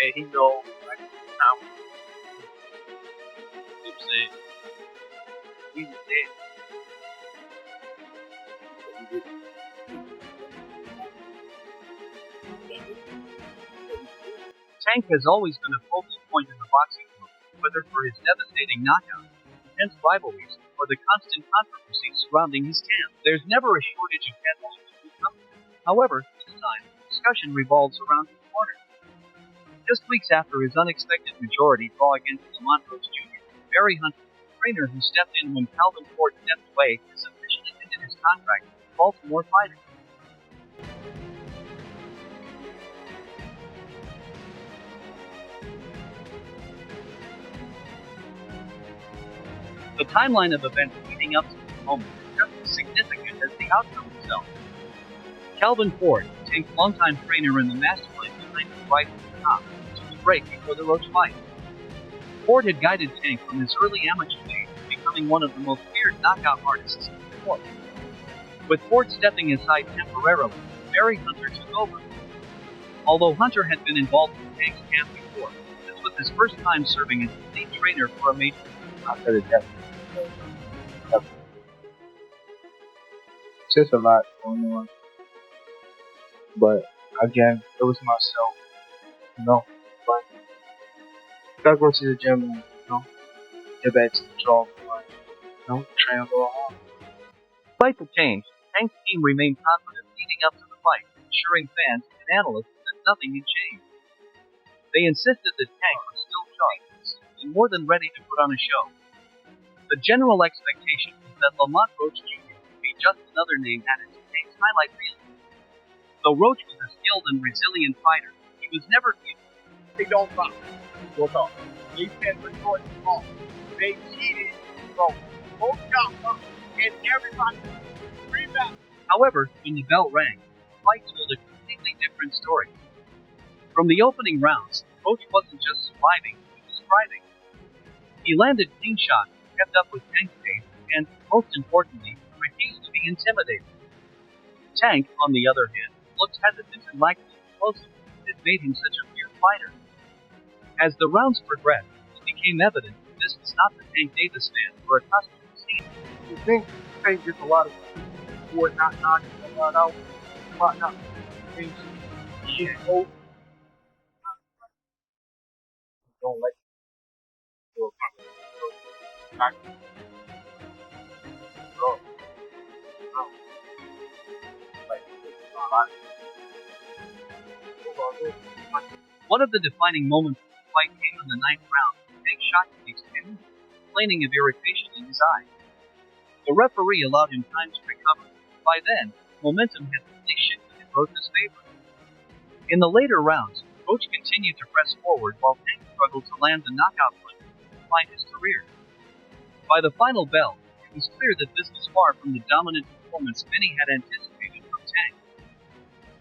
and he knows like how keep saying he was dead. Tank has always been a focal point in the boxing world, whether for his devastating knockouts, intense rivalries, or the constant controversy surrounding his camp. There's never a shortage of headlines to come. However, this time, discussion revolves around his corner. Just weeks after his unexpected majority draw against Lamont Roach Jr., Barry Hunter, the trainer who stepped in when Calvin Ford stepped away, has officially ended his contract with the Baltimore Fighter. The timeline of events leading up to this moment is just as significant as the outcome itself. Calvin Ford, Tank's longtime trainer and the mastermind behind his rise to the top, took a break before the Roach fight. Ford had guided Tank from his early amateur days to becoming one of the most feared knockout artists in the sport. With Ford stepping aside temporarily, Barry Hunter took over. Although Hunter had been involved in Tank's camp before, this was his first time serving as the lead trainer for a major. I said it definitely. Just a lot going on. But again, it was myself. But gotta go to the gym and, get back to the drawing board. Train a little hard. Despite the change, Tank's team remained confident leading up to the fight, assuring fans and analysts that nothing had changed. They insisted that Tank was still sharp and more than ready to put on a show. The general expectation was that Lamont Roach Jr. would be just another name added to Tank's highlight reel. Though Roach was a skilled and resilient fighter, he was never viewed. They don't stop. We'll talk. They said record the ball. They cheated, so both got up and everybody rebound. However, when the bell rang, the fight told a completely different story. From the opening rounds, Roach wasn't just surviving, he was thriving. He landed clean shots, kept up with Tank's pace, and, most importantly, refused to be intimidated. Tank, on the other hand, looked hesitant and lacked the explosiveness that made him such a fierce fighter. As the rounds progressed, it became evident that this was not the Tank Davis fans were accustomed to seeing. You think Tank gets a lot of for not knocking a lot out, but not things he hope. Don't let One of the defining moments of the fight came in the ninth round. Tank shot released him, complaining of irritation in his eye. The referee allowed him time to recover. By then, momentum had fully shifted in Roach's favor. In the later rounds, Roach continued to press forward while Tank struggled to land the knockout punch to define his career. By the final bell, it was clear that this was far from the dominant performance many had anticipated from Tank.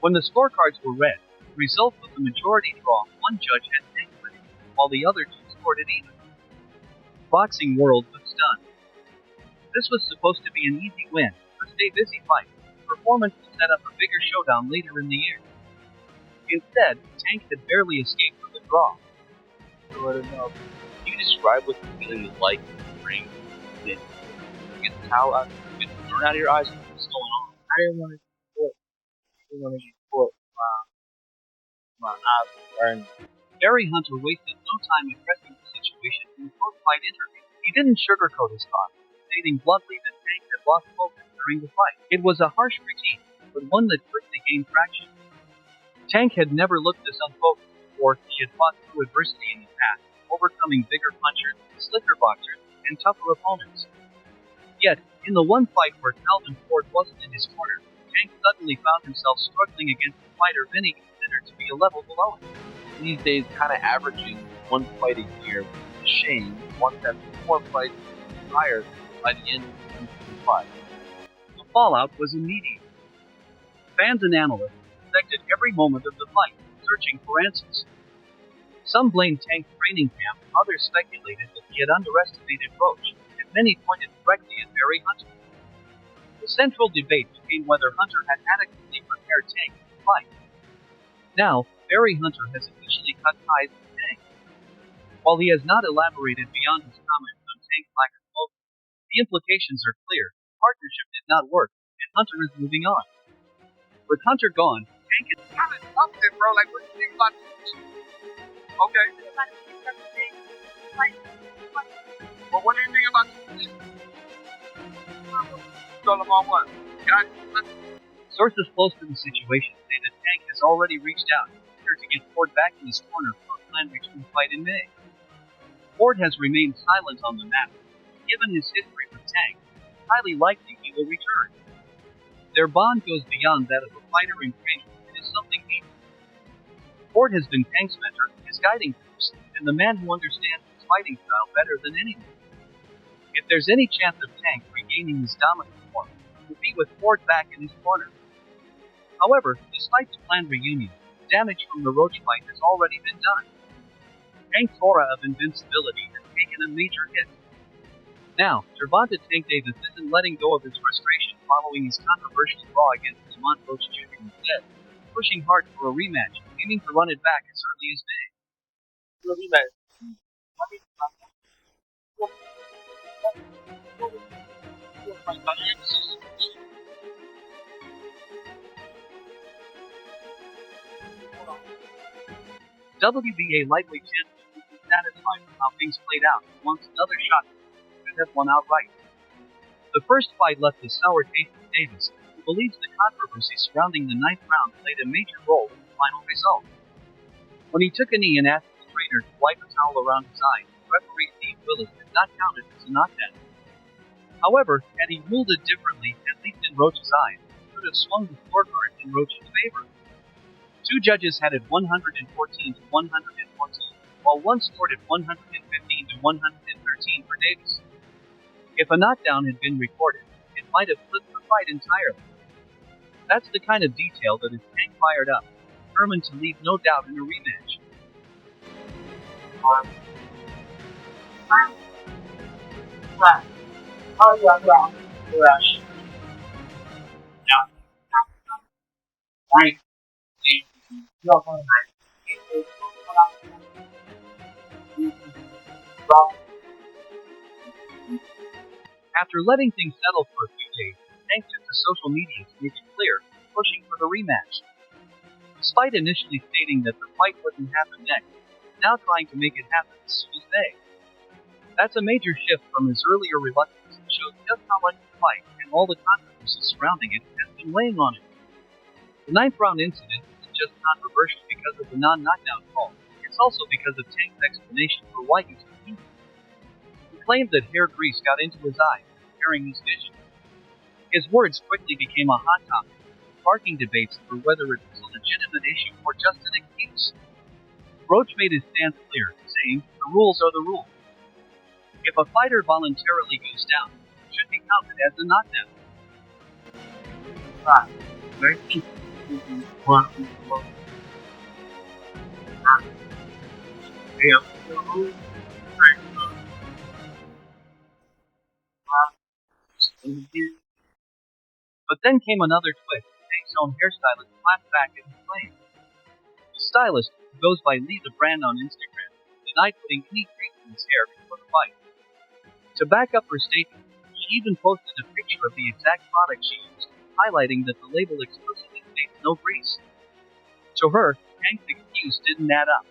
When the scorecards were read, the result was the majority draw. One judge had Tank winning, while the other two scored it even. The boxing world was stunned. This was supposed to be an easy win, a stay-busy fight. The performance would set up a bigger showdown later in the year. Instead, Tank had barely escaped from the draw. Can you describe what the feeling was like in the ring? Did you get the towel out, get the dirt out of your eyes? What's going on? I didn't want to get caught. I didn't want to get caught. My eyes were burning. Barry Hunter wasted no time addressing the situation in the post-fight interview. He didn't sugarcoat his thoughts, stating bluntly that Tank had lost focus during the fight. It was a harsh critique, but one that quickly gained traction. Tank had never looked this unfocused before. He had fought through adversity in the past, overcoming bigger punchers, slicker boxers, and tougher opponents. Yet, in the one fight where Calvin Ford wasn't in his corner, Tank suddenly found himself struggling against a fighter many considered to be a level below him. These days, kind of averaging one fight a year, with a shame, one that 4 fights retired by the end of 2025. The fallout was immediate. Fans and analysts dissected every moment of the fight, searching for answers. Some blamed Tank's training camp, others speculated that he had underestimated Roach, and many pointed directly at Barry Hunter. The central debate became whether Hunter had adequately prepared Tank for the fight. Now, Barry Hunter has officially cut ties with Tank. While he has not elaborated beyond his comments on Tank's lack of focus, the implications are clear. The partnership did not work, and Hunter is moving on. With Hunter gone, Tank is kind of something, bro. Like, what do you think about this? Okay. Well, what do you think about this? So, Lamont, what? Got it? Sources close to the situation say that Tank has already reached out to get Ford back in his corner for a planned return fight in May. Ford has remained silent on the matter. Given his history with Tank, it's highly likely he will return. Their bond goes beyond that of a fighter in training. It is something deeper. Ford has been Tank's mentor, his guiding force, and the man who understands his fighting style better than anyone. If there's any chance of Tank regaining his dominant form, it will be with Ford back in his corner. However, despite the planned reunion, damage from the Roach fight has already been done. Tank's aura of invincibility has taken a major hit. Now, Gervonta Tank Davis isn't letting go of his frustration following his controversial draw against Lamont Roach Jr. instead, pushing hard for a rematch, aiming to run it back as early as May. WBA lightweight championship is satisfied with how things played out and wants another shot to have won outright. The first fight left a sour taste with Davis, who believes the controversy surrounding the 9th round played a major role in the final result. When he took a knee and asked the trainer to wipe a towel around his eye, referee Steve Willis did not count it as a knockdown. However, had he ruled it differently, at least in Roach's eyes, he could have swung the scorecard in Roach's favor. Two judges had it 114 to 114, while one scored it 115 to 113 for Davis. If a knockdown had been recorded, it might have flipped the fight entirely. That's the kind of detail that is Tank fired up, determined to leave no doubt in a rematch. After letting things settle for a few days, Tank took to social media to make it clear, pushing for the rematch. Despite initially stating that the fight wouldn't happen next, he's now trying to make it happen as soon as May. That's a major shift from his earlier reluctance and shows just how much the fight and all the controversy surrounding it has been weighing on him. The 9th round incident isn't just controversial because of the non-knockdown call, it's also because of Tank's explanation for why he took the knee. He claimed that hair grease got into his eye, impairing his vision. His words quickly became a hot topic, sparking debates over whether it was a legitimate issue or just an excuse. Roach made his stance clear, saying, "The rules are the rules. If a fighter voluntarily goes down, it should be counted as a knockdown." But then came another twist. Tank's own hairstylist clapped back at his claim. The stylist, who goes by Lee the Brand on Instagram, denied putting any grease in his hair before the fight. To back up her statement, she even posted a picture of the exact product she used, highlighting that the label explicitly states no grease. To her, Tank's excuse didn't add up.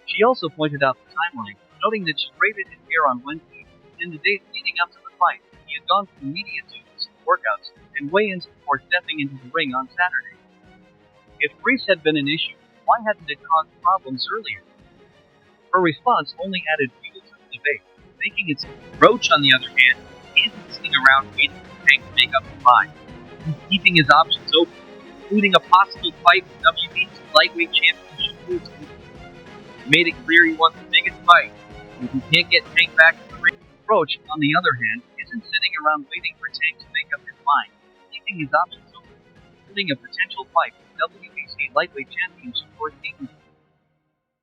She also pointed out the timeline, noting that she braided his hair on Wednesday, and in the days leading up to the fight, he had gone through media duties, workouts, and weigh-ins before stepping into the ring on Saturday. If grease had been an issue, why hadn't it caused problems earlier? Her response only added fuel to the debate, making it. Roach, on the other hand, isn't sitting around waiting for Tank to make up his mind. He's keeping his options open, including a possible fight with WBC lightweight championship Fluke. He made it clear he wants the biggest fight, and if he can't get Tank back in the ring. Roach, on the other hand, isn't sitting around waiting for Tank to make up his mind, keeping his options open, including a potential fight with WBC lightweight championship for season.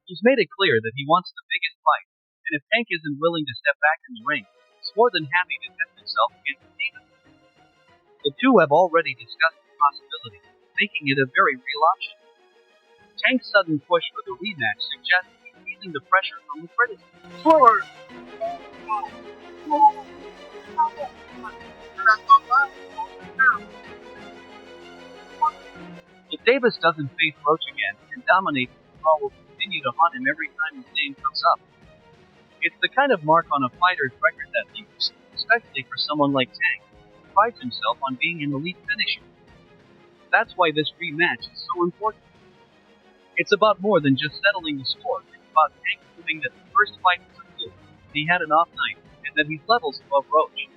He's made it clear that he wants the biggest fight, and if Tank isn't willing to step back in the ring, he's more than happy to test himself against Steven. The two have already discussed the possibility, making it a very real option. Tank's sudden push for the rematch suggests he's feeling the pressure from the critics. Forward. If Davis doesn't face Roach again and dominates, Paul will continue to haunt him every time his name comes up. It's the kind of mark on a fighter's record that leaves, especially for someone like Tank, who prides himself on being an elite finisher. That's why this rematch is so important. It's about more than just settling the score. It's about Tank proving that the first fight was a fluke, he had an off night, and that he's levels above Roach.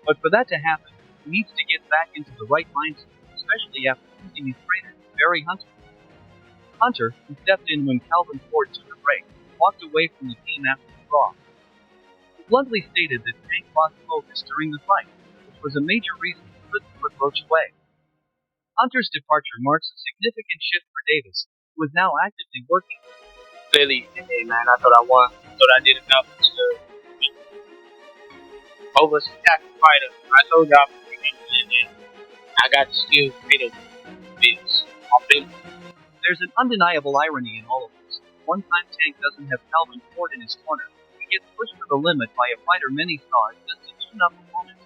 But for that to happen, he needs to get back into the right mindset, especially after losing his trainer, Barry Hunter. Hunter, who stepped in when Calvin Ford took a break, walked away from the team after the draw. He bluntly stated that Tank lost focus during the fight, which was a major reason he couldn't put Roach away. Hunter's departure marks a significant shift for Davis, who is now actively working. Clearly, hey man, I thought I won. I thought I did enough to over tackle fighter. I told y'all I got the skills to pay the bills. There's an undeniable irony in all of this. One time Tank doesn't have Calvin Ford in his corner, he gets pushed to the limit by a fighter many saw as just a tune-up opponent.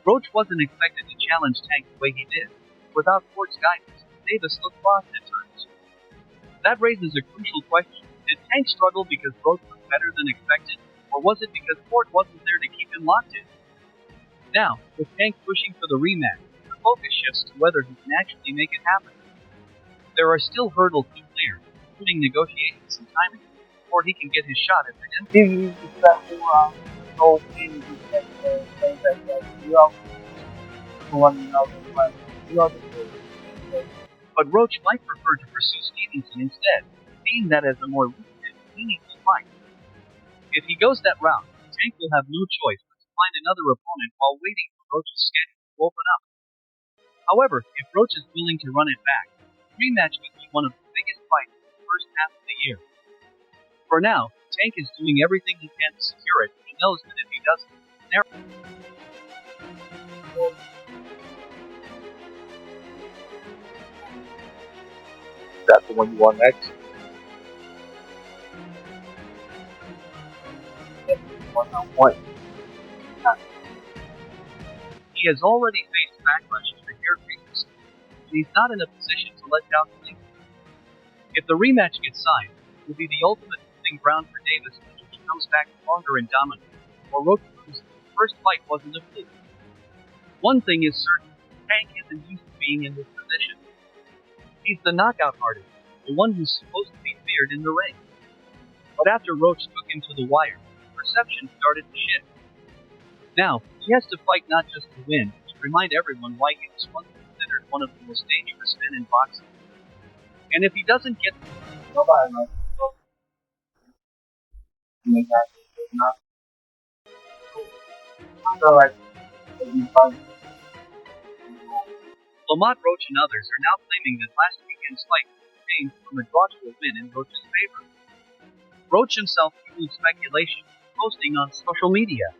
Roach wasn't expected to challenge Tank the way he did. Without Ford's guidance, Davis looked lost at times. That raises a crucial question. Did Tank struggle because Roach was better than expected, or was it because Ford wasn't there to keep him locked in? Now, with Tank pushing for the rematch, the focus shifts to whether he can actually make it happen. There are still hurdles to clear, including negotiations and timing, before he can get his shot at the end. But Roach might prefer to pursue Stevenson instead, seeing that as a more lucrative, meaningful fight. If he goes that route, Tank will have no choice but to find another opponent while waiting for Roach's schedule to open up. However, if Roach is willing to run it back, the rematch could be one of the biggest fights in the first half of the year. For now, Tank is doing everything he can to secure it. He knows that if he doesn't, That's the one you want next. One-on-one. he has already faced backlash to the hair previously, and he's not in a position to let down the lead. If the rematch gets signed, it will be the ultimate proving ground for Davis until he comes back stronger and dominant, or Roach proves the first fight wasn't a fluke. One thing is certain, Tank isn't used to being in this position. He's the knockout artist, the one who's supposed to be feared in the ring. But after Roach took him to the wire, perception started to shift. Now, he has to fight not just to win, but to remind everyone why he was once considered one of the most dangerous men in boxing. And if he doesn't get Nobody knows. I feel like it'd be fun. Lamont Roach and others are now claiming that last weekend's fight was changed from a draw to a win in Roach's favor. Roach himself fueled speculation, posting on social media.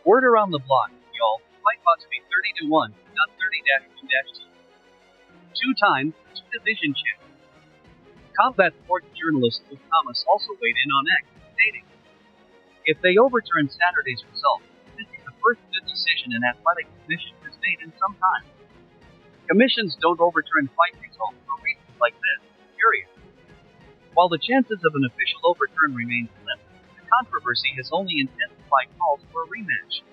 Word around the block, y'all, the fight ought to be 30-1, not 30-1-2. Two-time, two-division champ. Combat sports journalist Luke Thomas also weighed in on X, stating, if they overturn Saturday's result, this is the first good decision an athletic commission has made in some time. Commissions don't overturn fight results for reasons like this, period. While the chances of an official overturn remain slim, the controversy has only intensified calls for a rematch.